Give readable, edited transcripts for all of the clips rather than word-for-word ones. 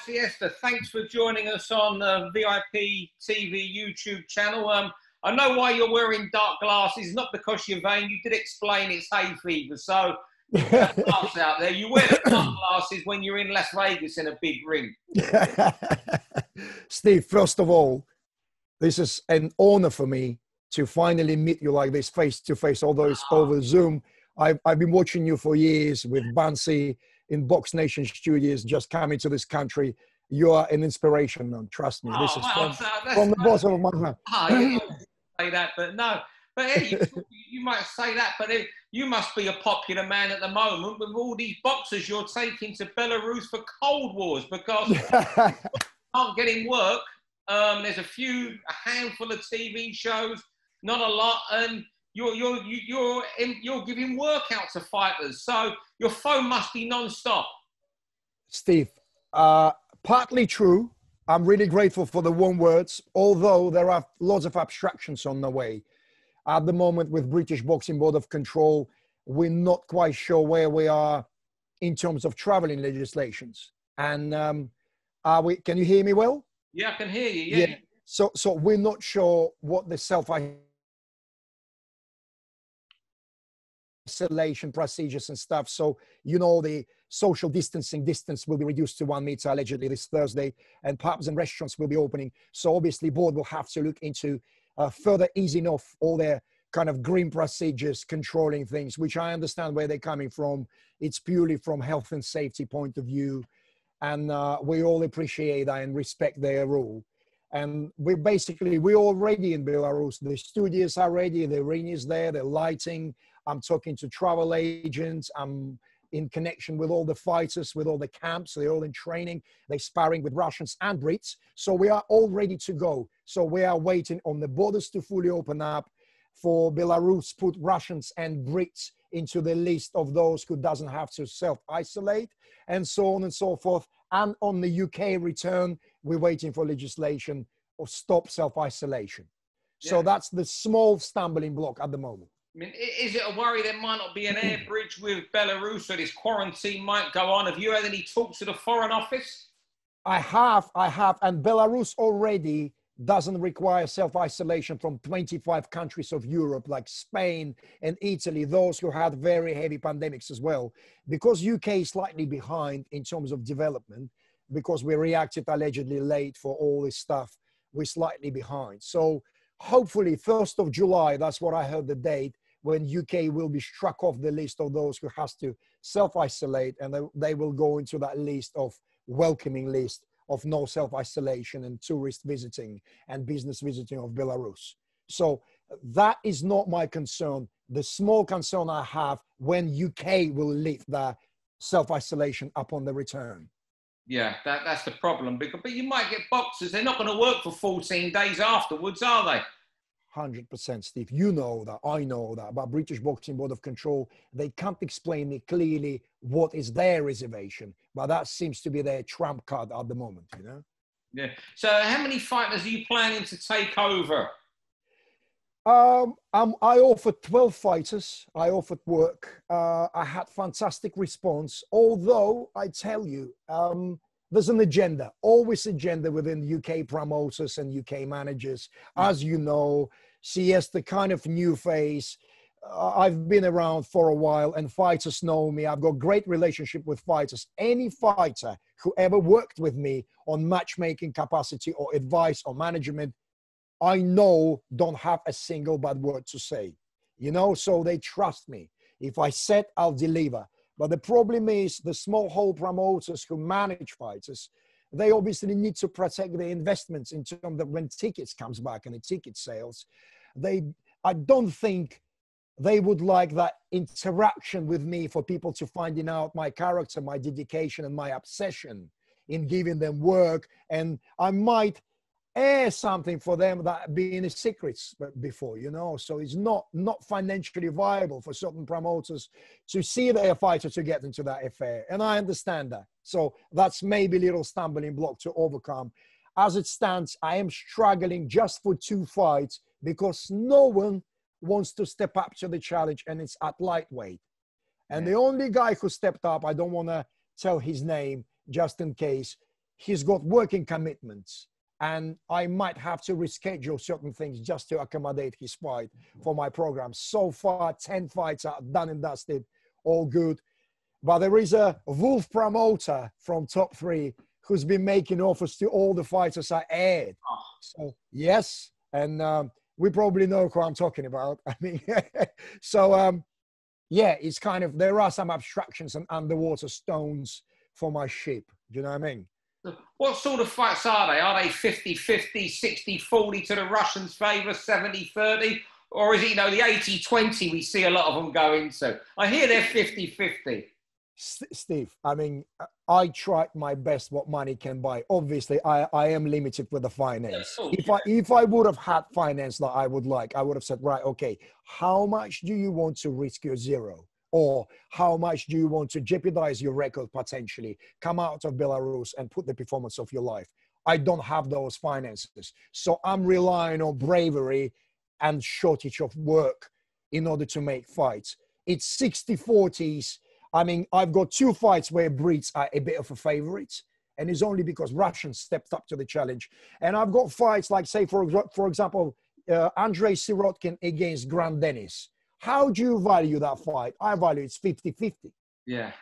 Siesta. Thanks for joining us on the VIP TV YouTube channel. I know why you're wearing dark glasses, not because you're vain. You did explain it's hay fever, so you get laughs out there. You wear the dark glasses when you're in Las Vegas in a big ring. Steve, first of all, this is an honor for me to finally meet you like this face to face, although it's over Zoom. I've been watching you for years with Bansi in Box Nation Studios, just coming to this country. You are an inspiration, man. Trust me. This is from the bottom of my heart. You say that, but no. But hey, you might say that, but you must be a popular man at the moment with all these boxers you're taking to Belarus for Cold Wars because you aren't getting work. There's a handful of TV shows, not a lot, and you're giving work out to fighters, so your phone must be non-stop. Steve, partly true. I'm really grateful for the one words, although there are lots of abstractions on the way. At the moment, with British Boxing Board of Control, we're not quite sure where we are in terms of traveling legislations. And can you hear me well? Yeah, I can hear you. Yeah. So we're not sure what the self-isolation procedures and stuff. So, the social distance will be reduced to 1 meter allegedly this Thursday, and pubs and restaurants will be opening. So obviously board will have to look into further easing off all their kind of green procedures, controlling things, which I understand where they're coming from. It's purely from health and safety point of view. And we all appreciate that and respect their rule. And we're already in Belarus. The studios are ready, the ring is there, the lighting. I'm talking to travel agents. I'm in connection with all the fighters, with all the camps. They're all in training. They're sparring with Russians and Brits. So we are all ready to go. So we are waiting on the borders to fully open up for Belarus, put Russians and Brits into the list of those who doesn't have to self-isolate, and so on and so forth. And on the UK return, we're waiting for legislation or stop self-isolation. Yeah. So that's the small stumbling block at the moment. I mean, is it a worry there might not be an air bridge with Belarus, so this quarantine might go on? Have you had any talks to the Foreign Office? I have, and Belarus already doesn't require self-isolation from 25 countries of Europe, like Spain and Italy, those who had very heavy pandemics as well. Because UK is slightly behind in terms of development, because we reacted allegedly late for all this stuff, we're slightly behind. So hopefully 1st of July, that's what I heard the date, when UK will be struck off the list of those who has to self-isolate, and they will go into that list of welcoming list of no self-isolation and tourist visiting and business visiting of Belarus. So that is not my concern. The small concern I have when UK will lift the self-isolation upon the return. Yeah, that's the problem. But you might get boxers. They're not going to work for 14 days afterwards, are they? 100%, Steve. You know that. I know that. But British Boxing Board of Control, they can't explain me clearly what is their reservation. But that seems to be their trump card at the moment, Yeah. So how many fighters are you planning to take over? I offered 12 fighters. I offered work. I had fantastic response. Although, I tell you, there's an agenda, always agenda within UK promoters and UK managers. As you know, Siesta kind of new face. I've been around for a while and fighters know me. I've got great relationship with fighters. Any fighter who ever worked with me on matchmaking capacity or advice or management, I know don't have a single bad word to say, so they trust me. If I said, I'll deliver. But the problem is the small hole promoters who manage fighters, they obviously need to protect their investments in terms of when tickets comes back and the ticket sales. I don't think they would like that interaction with me for people to finding out my character, my dedication, and my obsession in giving them work. And I might air something for them that being a secrets before, so it's not financially viable for certain promoters to see their fighter to get into that affair. And I understand that. So that's maybe a little stumbling block to overcome. As it stands, I am struggling just for 2 fights because no one wants to step up to the challenge, and it's at lightweight. And the only guy who stepped up, I don't want to tell his name just in case, he's got working commitments, and I might have to reschedule certain things just to accommodate his fight for my program. So far, 10 fights are done and dusted, all good. But there is a Wolf promoter from Top 3 who's been making offers to all the fighters I aired. So, yes, and we probably know who I'm talking about. I mean, so, yeah, it's kind of, there are some abstractions and underwater stones for my ship. Do you know what I mean? What sort of fights are they? Are they 50-50, 60-40 to the Russians' favour, 70-30? Or is it, you know, the 80-20 we see a lot of them go into? I hear they're 50-50. Steve, I mean, I tried my best what money can buy. Obviously, I am limited with the finance. If I would have had finance that I would like, I would have said, right, okay, how much do you want to risk your zero? Or how much do you want to jeopardize your record potentially, come out of Belarus and put the performance of your life? I don't have those finances. So I'm relying on bravery and shortage of work in order to make fights. It's 60-40s. I mean, I've got 2 fights where Brits are a bit of a favorite, and it's only because Russians stepped up to the challenge. And I've got fights like, say, for example, Andrei Sirotkin against Grant Dennis. How do you value that fight? I value it's 50-50. Yeah,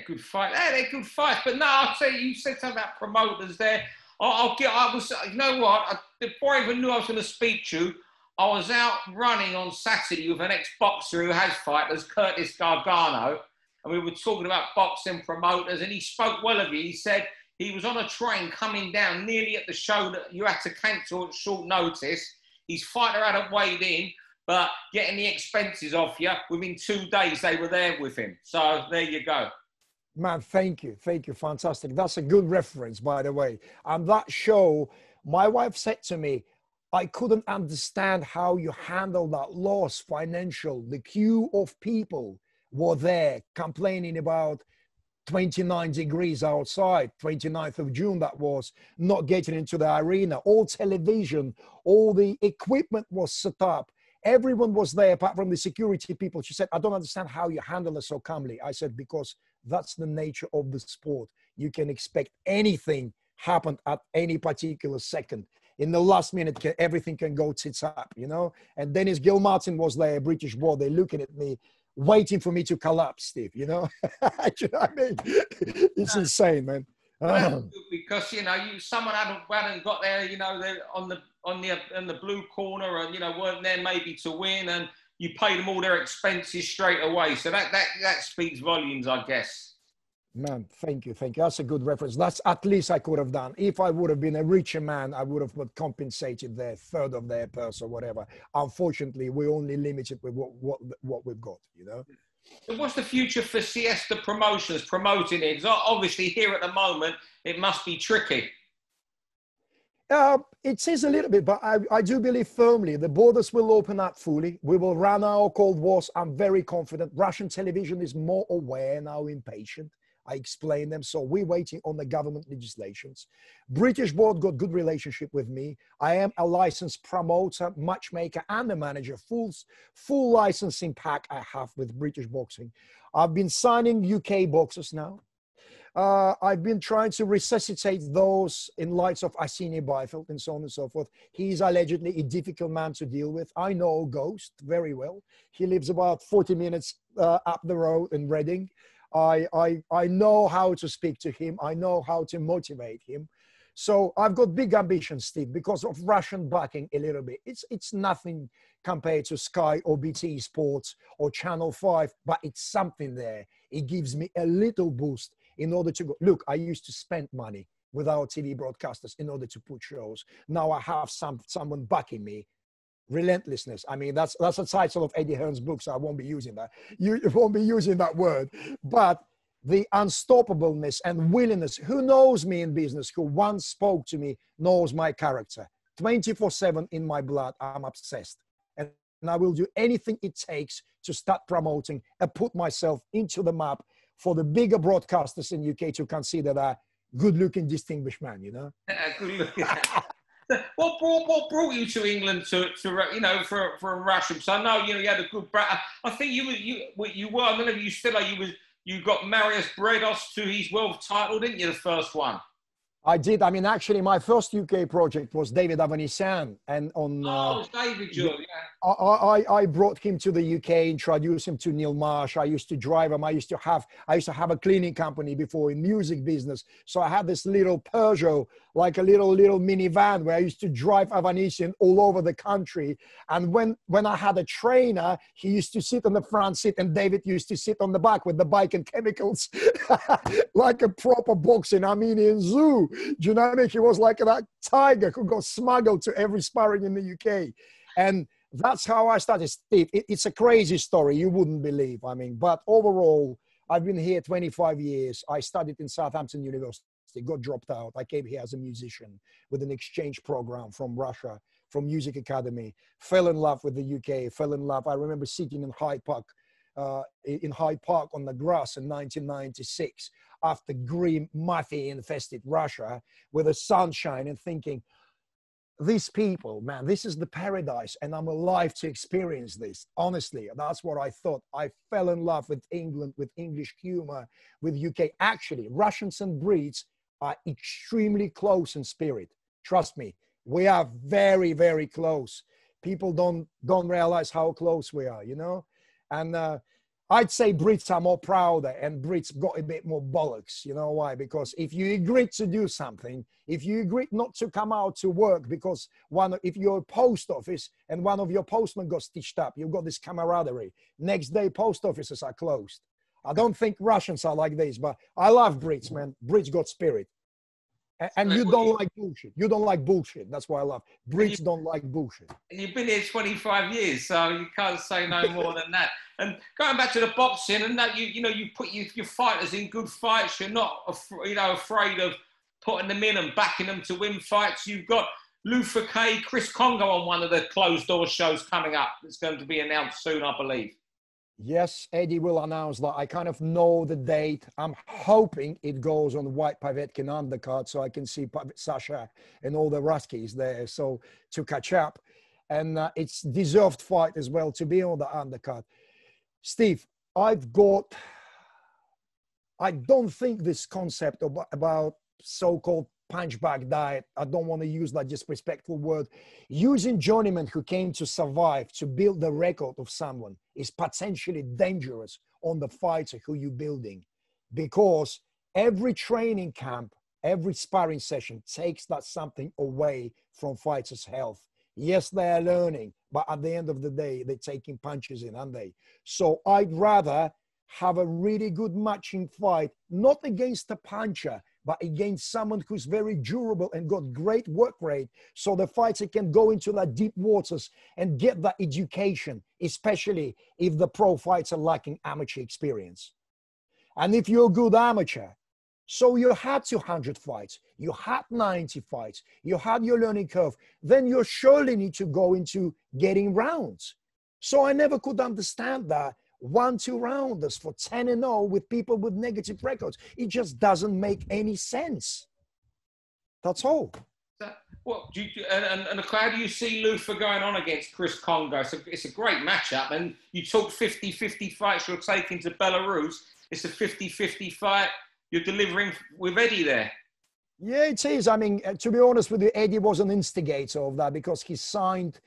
good fight. Yeah, they're good fights. But no, I'll tell you, you said something about promoters there. You know what? Before I even knew I was going to speak to you, I was out running on Saturday with an ex-boxer who has fighters, Curtis Gargano, and we were talking about boxing promoters, and he spoke well of you. He said he was on a train coming down nearly at the show that you had to cancel at short notice. His fighter hadn't weighed in, but getting the expenses off you, within 2 days, they were there with him. So there you go. Man, thank you. Thank you. Fantastic. That's a good reference, by the way. And that show, my wife said to me, I couldn't understand how you handle that loss, financial. The queue of people were there complaining about 29 degrees outside, 29th of June, that was, not getting into the arena. All television, all the equipment was set up. Everyone was there apart from the security people. She said, I don't understand how you handle it so calmly. I said, because that's the nature of the sport. You can expect anything happen at any particular second. In the last minute, everything can go tits up, you know? And Dennis Gilmartin was there, a British boy. They're looking at me, waiting for me to collapse, Steve, you know? You know what I mean? It's insane, man. Because, you know, someone hadn't got there, you know, they're on the blue corner, and, you know, weren't there maybe to win, and you paid them all their expenses straight away. So that speaks volumes, I guess. Man, thank you. That's a good reference. That's at least I could have done. If I would have been a richer man, I would have compensated their third of their purse or whatever. Unfortunately, we're only limited with what we've got, you know. So what's the future for Siesta Promotions promoting it? Because obviously here at the moment, it must be tricky. It is a little bit, but I do believe firmly the borders will open up fully. We will run our Cold Wars. I'm very confident. Russian television is more aware now, impatient. I explain them. So we're waiting on the government legislations. British board got good relationship with me. I am a licensed promoter, matchmaker, and a manager. Full licensing pack I have with British boxing. I've been signing UK boxers now. I've been trying to resuscitate those in lights of Arseniy Byfeld and so on and so forth. He's allegedly a difficult man to deal with. I know Ghost very well. He lives about 40 minutes up the road in Reading. I know how to speak to him. I know how to motivate him. So I've got big ambitions, Steve, because of Russian backing a little bit. It's nothing compared to Sky or BT Sports or Channel 5, but it's something there. It gives me a little boost in order to go. Look, I used to spend money with our TV broadcasters in order to put shows. Now I have someone backing me. Relentlessness. I mean, that's a title of Eddie Hearn's book, so I won't be using that. You won't be using that word. But the unstoppableness and willingness, who knows me in business, who once spoke to me, knows my character. 24/7 in my blood, I'm obsessed. And I will do anything it takes to start promoting and put myself into the map for the bigger broadcasters in UK to consider that good-looking, distinguished man, you know? Good looking. What brought you to England to you know, for a Russian? Because I know, you know, you had a good I think you were, I don't know if you still are, you got Marius Bredos to his world title, didn't you, the first one? I did. I mean, actually, my first UK project was David Avanesyan, and on Oh, it's David Joe, yeah. I brought him to the UK, introduced him to Neil Marsh. I used to drive him. I used to have a cleaning company before in music business. So I had this little Peugeot, like a little minivan, where I used to drive Avanesyan all over the country. And when I had a trainer, he used to sit on the front seat, and David used to sit on the back with the bike and chemicals, like a proper boxing Armenian zoo. Do you know what I mean? He was like that tiger who got smuggled to every sparring in the UK. And that's how I started, Steve. It's a crazy story. You wouldn't believe. I mean, but overall, I've been here 25 years. I studied in Southampton University, got dropped out. I came here as a musician with an exchange program from Russia, from Music Academy, fell in love with the UK, fell in love. I remember sitting in Hyde Park on the grass in 1996 after grim mafia-infested Russia with the sunshine and thinking, these people, man, this is the paradise, and I'm alive to experience this. Honestly, that's what I thought. I fell in love with England, with English humor, with UK. Actually, Russians and Brits are extremely close in spirit. Trust me, we are very, very close. People don't realize how close we are, you know? And I'd say Brits are more prouder, and Brits got a bit more bollocks. You know why? Because if you agree to do something, if you agree not to come out to work because if you're a post office and one of your postmen got stitched up, you've got this camaraderie. Next day, post offices are closed. I don't think Russians are like this, but I love Brits, man. Brits got spirit. And you don't like bullshit. You don't like bullshit. That's why I love. Brits don't like bullshit. And you've been here 25 years, so you can't say no more than that. And going back to the boxing, and that you put your fighters in good fights. You're not afraid of putting them in and backing them to win fights. You've got Luther K, Chris Kongo on one of the closed door shows coming up. It's going to be announced soon, I believe. Yes, Eddie will announce that. I kind of know the date. I'm hoping it goes on White Pavetkin undercard so I can see Sasha and all the Ruskies there, so to catch up. And it's deserved fight as well to be on the undercard. Steve, I don't think this concept about so-called punchback diet, I don't want to use that disrespectful word, using journeymen who came to survive to build the record of someone is potentially dangerous on the fighter who you're building, because every training camp, every sparring session takes that something away from fighters' health. Yes, they are learning, but at the end of the day, they're taking punches in, aren't they? So I'd rather have a really good matching fight, not against a puncher, but against someone who's very durable and got great work rate, so the fighter can go into the deep waters and get that education, especially if the pro fighter lacking amateur experience. And if you're a good amateur, so you had 200 fights, you had 90 fights, you had your learning curve, then you surely need to go into getting rounds. So I never could understand that 1-2 rounders for 10-0 with people with negative records. It just doesn't make any sense. That's all. What and how do you see Luther going on against Chris Kongo? It's a great matchup, and you talk 50-50 fights you're taking to Belarus. It's a 50-50 fight you're delivering with Eddie there. Yeah, it is. I mean, to be honest with you, Eddie was an instigator of that because he signed.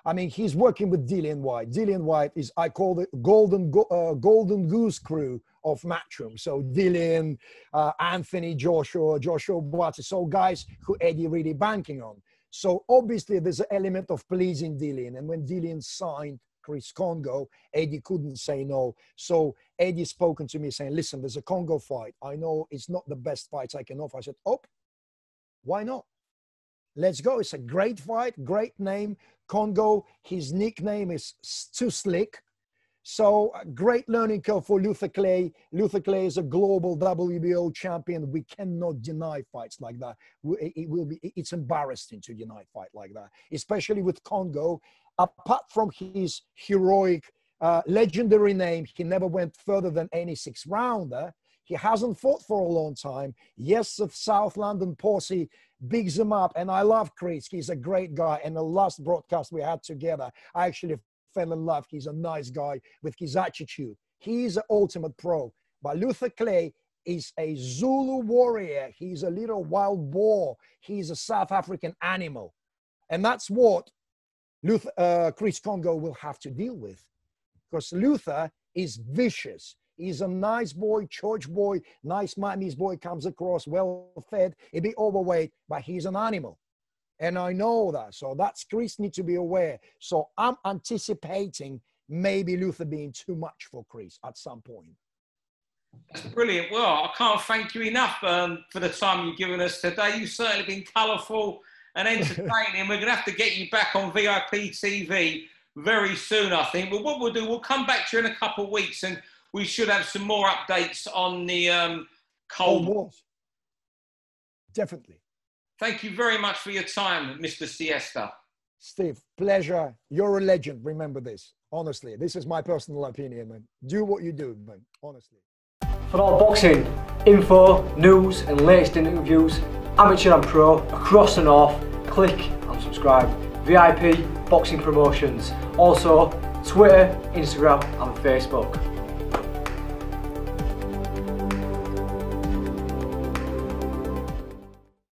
I mean, he's working with Dillian Whyte. Dillian Whyte is, I call it golden goose crew of Matchroom. So Dillian, Anthony, Joshua Buatsi. So guys who Eddie really banking on. So obviously there's an element of pleasing Dillian. And when Dillian signed Chris Kongo, Eddie couldn't say no. So Eddie spoken to me saying, listen, there's a Kongo fight. I know it's not the best fights I can offer. I said, oh, why not? Let's go. It's a great fight, great name. Kongo, his nickname is Too Slick. So great learning curve for Luther Clay. Luther Clay is a global WBO champion. We cannot deny fights like that. It's embarrassing to deny a fight like that, especially with Kongo. Apart from his heroic, legendary name, he never went further than any 6-rounder. He hasn't fought for a long time. Yes, the South London posse bigs him up. And I love Chris. He's a great guy. And the last broadcast we had together, I actually fell in love. He's a nice guy with his attitude. He's an ultimate pro. But Luther Clay, is a Zulu warrior. He's a little wild boar. He's a South African animal. And that's what Chris Kongo will have to deal with. Because Luther is vicious. He's a nice boy, church boy, nice Miami's boy, comes across well-fed, a bit overweight, but he's an animal. And I know that. So that's Chris needs to be aware. So I'm anticipating maybe Luther being too much for Chris at some point. That's brilliant. Well, I can't thank you enough for the time you've given us today. You've certainly been colourful and entertaining. We're going to have to get you back on VIP TV very soon, I think. But what we'll do, we'll come back to you in a couple of weeks and we should have some more updates on the Cold War. Definitely. Thank you very much for your time, Mr. Siesta. Steve, pleasure. You're a legend. Remember this. Honestly, this is my personal opinion, man. Do what you do, man. Honestly. For all boxing info, news and latest interviews, amateur and pro, across the north, click and subscribe. VIP Boxing Promotions. Also, Twitter, Instagram and Facebook.